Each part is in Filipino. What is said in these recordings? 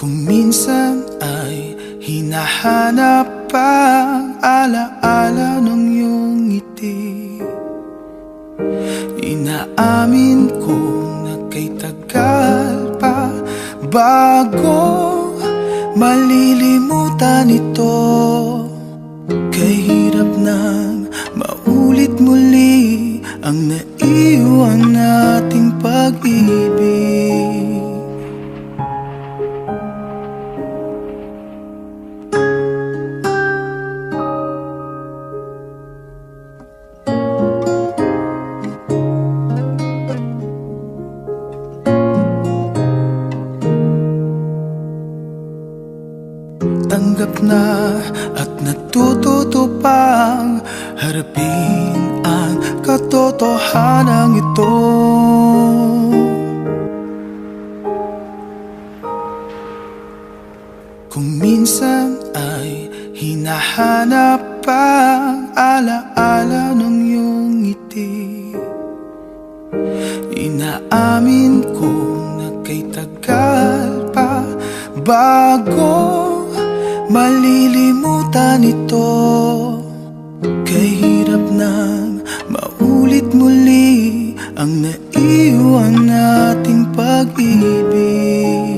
Kung minsan ay hinahanap ang alaala ng iyong ngiti, inaamin kong na kay tagal pa bago malilimutan ito. Kay hirap nang maulit muli ang naiwan nating pag-ibig. Tanggap na at natututo pang harapin ang katotohanan ito. Kung minsan ay hinahanap ang alaala ng iyong ngiti, inaamin kong na kay tagal pa bago malilimutan ito. Kay hirap nang maulit muli ang naiwan nating pag-ibig.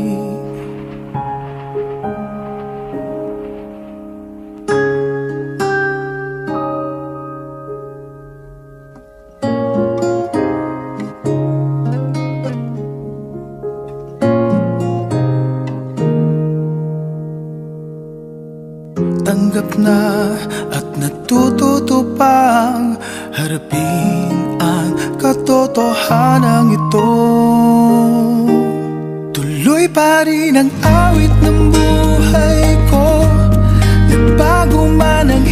Tanggap na at natututo pang harapin ang katotohanan ito. Tuloy pa rin ang awit ng buhay ko, nagbago man ang